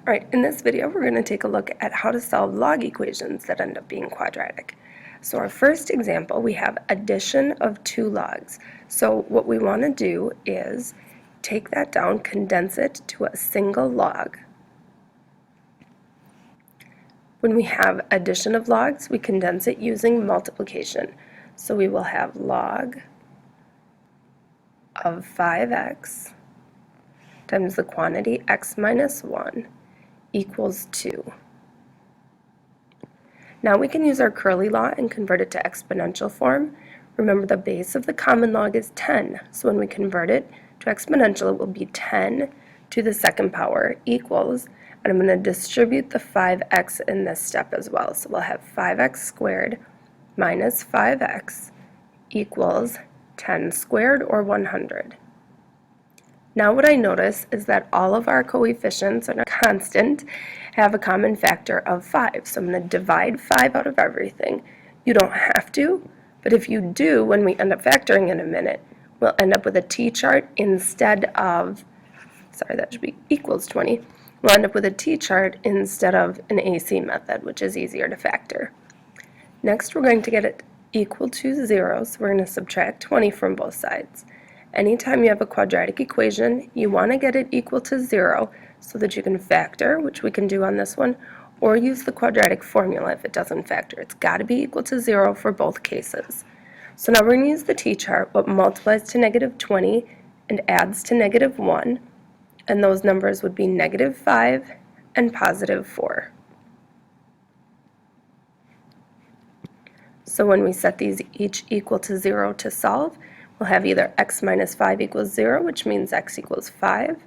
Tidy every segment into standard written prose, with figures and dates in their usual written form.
Alright, in this video we're going to take a look at how to solve log equations that end up being quadratic. So our first example, we have addition of two logs. So what we want to do is take that down, condense it to a single log. When we have addition of logs, we condense it using multiplication. So we will have log of 5x times the quantity x minus 1 equals 2. Now we can use our curly law and convert it to exponential form. Remember, the base of the common log is 10, so when we convert it to exponential, it will be 10 to the second power equals, and I'm going to distribute the 5x in this step as well. So we'll have 5x squared minus 5x equals 10 squared, or 100. Now what I notice is that all of our coefficients and our constant have a common factor of 5. So I'm going to divide 5 out of everything. You don't have to, but if you do, when we end up factoring in a minute, we'll end up with a t-chart instead of, sorry, that should be equals 20. We'll end up with a t-chart instead of an AC method, which is easier to factor. Next, we're going to get it equal to 0, so we're going to subtract 20 from both sides. Anytime you have a quadratic equation, you want to get it equal to 0 so that you can factor, which we can do on this one, or use the quadratic formula if it doesn't factor. It's got to be equal to 0 for both cases. So now we're going to use the t-chart, what multiplies to negative 20 and adds to negative 1, and those numbers would be negative 5 and positive 4. So when we set these each equal to 0 to solve, we'll have either x minus 5 equals 0, which means x equals 5,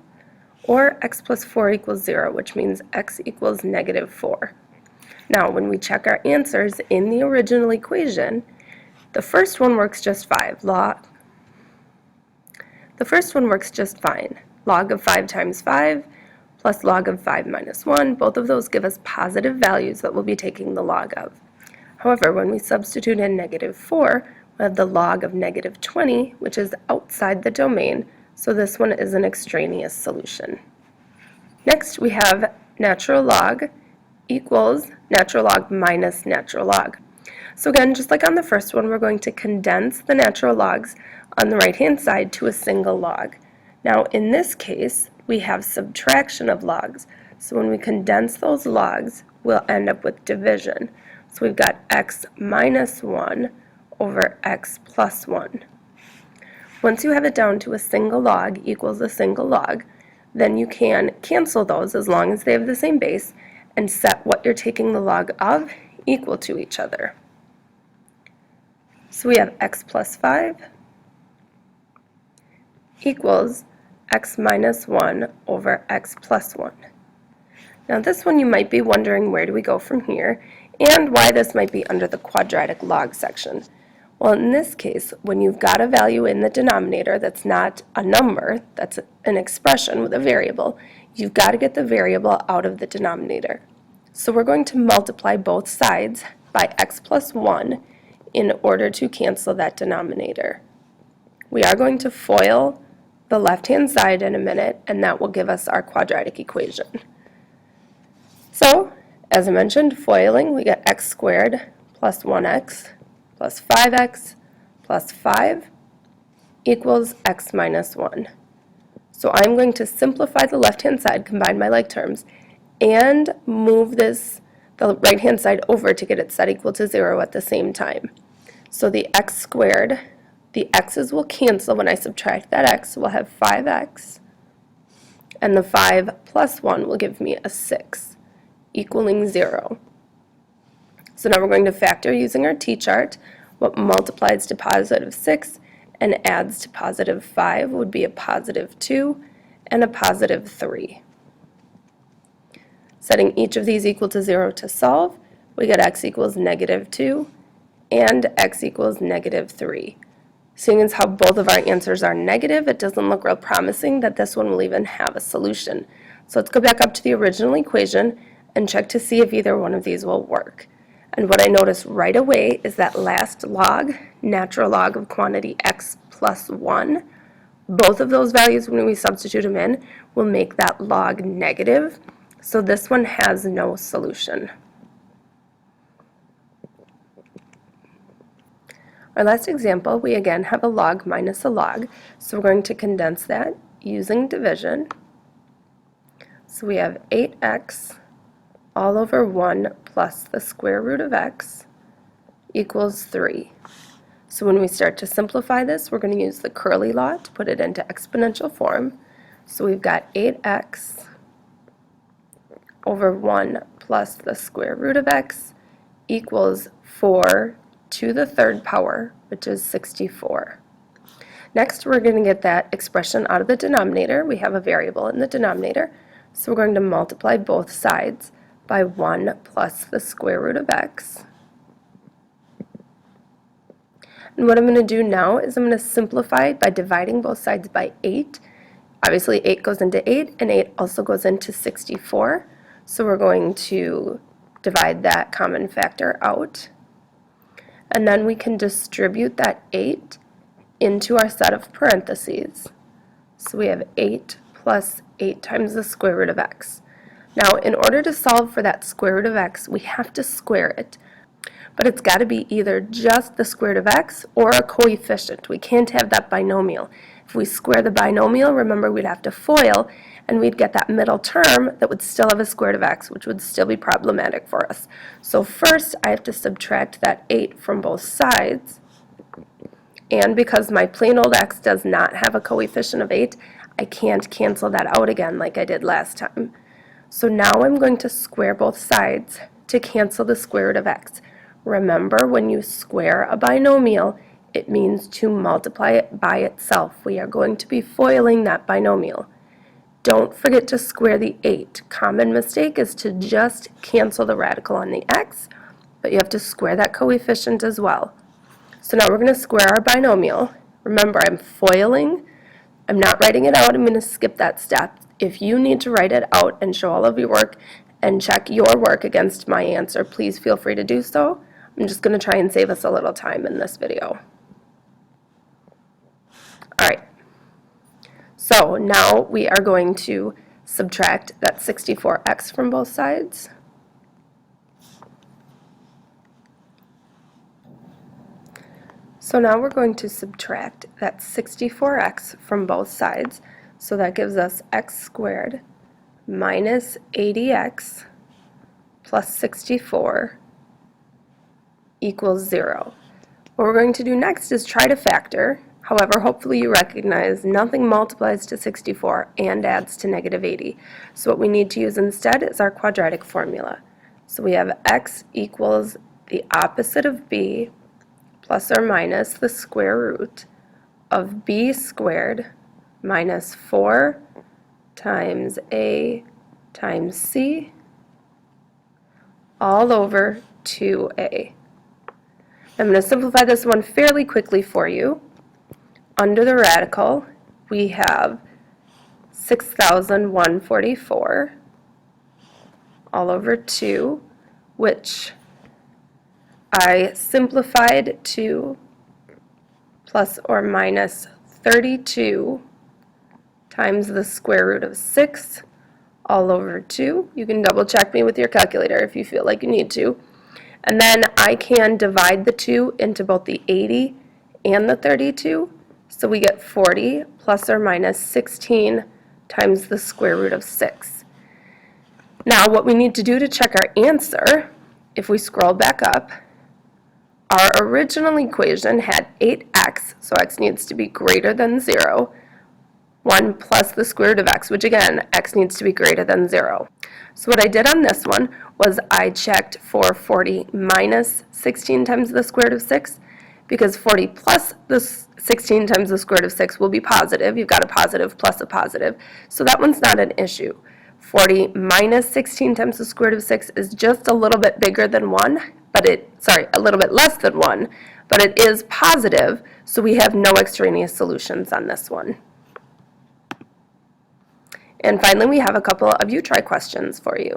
or x plus 4 equals 0, which means x equals negative 4. Now, when we check our answers in the original equation, the first one works just fine. The first one works just fine. Log of 5 times 5 plus log of 5 minus 1, both of those give us positive values that we'll be taking the log of. However, when we substitute in negative 4, we have the log of negative 20, which is outside the domain, so this one is an extraneous solution. Next, we have natural log equals natural log minus natural log. So again, just like on the first one, we're going to condense the natural logs on the right-hand side to a single log. Now, in this case, we have subtraction of logs, so when we condense those logs, we'll end up with division. So we've got x minus 1 over x plus 1. Once you have it down to a single log equals a single log, then you can cancel those as long as they have the same base and set what you're taking the log of equal to each other. So we have x plus 5 equals x minus 1 over x plus 1. Now this one you might be wondering, where do we go from here, and why this might be under the quadratic log section. Well, in this case, when you've got a value in the denominator that's not a number, that's an expression with a variable, you've got to get the variable out of the denominator. So we're going to multiply both sides by x plus 1 in order to cancel that denominator. We are going to FOIL the left-hand side in a minute, and that will give us our quadratic equation. So, as I mentioned, FOILing, we get x squared plus 1x plus 5x plus 5 equals x minus 1. So I'm going to simplify the left-hand side, combine my like terms, and move the right-hand side over to get it set equal to 0 at the same time. So the x squared, the x's will cancel when I subtract that x, so we'll have 5x, and the 5 plus 1 will give me a 6, equaling 0. So now we're going to factor using our t-chart. What multiplies to positive 6 and adds to positive 5 would be a positive 2 and a positive 3. Setting each of these equal to 0 to solve, we get x equals negative 2 and x equals negative 3. Seeing as how both of our answers are negative, it doesn't look real promising that this one will even have a solution. So let's go back up to the original equation and check to see if either one of these will work. And what I notice right away is that last log, natural log of quantity x plus 1, both of those values, when we substitute them in, will make that log negative. So this one has no solution. Our last example, we again have a log minus a log, so we're going to condense that using division. So we have 8x all over 1 plus the square root of x equals 3. So when we start to simplify this, we're going to use the curly law to put it into exponential form. So we've got 8x over 1 plus the square root of x equals 4 to the third power, which is 64. Next, we're going to get that expression out of the denominator. We have a variable in the denominator, so we're going to multiply both sides by 1 plus the square root of x. And what I'm going to do now is I'm going to simplify by dividing both sides by 8. Obviously 8 goes into 8 and 8 also goes into 64. So we're going to divide that common factor out. And then we can distribute that 8 into our set of parentheses. So we have 8 plus 8 times the square root of x. Now in order to solve for that square root of x, we have to square it. But it's got to be either just the square root of x or a coefficient. We can't have that binomial. If we square the binomial, remember we'd have to FOIL, and we'd get that middle term that would still have a square root of x, which would still be problematic for us. So first, I have to subtract that 8 from both sides. And because my plain old x does not have a coefficient of 8, I can't cancel that out again like I did last time. So now I'm going to square both sides to cancel the square root of x. Remember, when you square a binomial, it means to multiply it by itself. We are going to be FOILing that binomial. Don't forget to square the 8. Common mistake is to just cancel the radical on the x, but you have to square that coefficient as well. So now we're going to square our binomial. Remember, I'm FOILing. I'm not writing it out. I'm going to skip that step. If you need to write it out and show all of your work and check your work against my answer, please feel free to do so. I'm just going to try and save us a little time in this video. Alright, so now we are going to subtract that 64x from both sides. So now we're going to subtract that 64x from both sides. So that gives us x squared minus 80x plus 64 equals 0. What we're going to do next is try to factor. However, hopefully you recognize nothing multiplies to 64 and adds to negative 80. So what we need to use instead is our quadratic formula. So we have x equals the opposite of b plus or minus the square root of b squared minus 4 times a times c all over 2a. I'm going to simplify this one fairly quickly for you. Under the radical, we have 6,144 all over 2, which I simplified to plus or minus 32 times the square root of 6 all over 2. You can double check me with your calculator if you feel like you need to. And then I can divide the 2 into both the 80 and the 32. So we get 40 plus or minus 16 times the square root of 6. Now what we need to do to check our answer, if we scroll back up, our original equation had 8x, so x needs to be greater than 0, 1 plus the square root of x, which again, x needs to be greater than 0. So what I did on this one was I checked for 40 minus 16 times the square root of 6, because 40 plus the 16 times the square root of 6 will be positive. You've got a positive plus a positive, so that one's not an issue. 40 minus 16 times the square root of 6 is just a little bit bigger than 1, but a little bit less than 1, but it is positive, so we have no extraneous solutions on this one. And finally, we have a couple of you-try questions for you.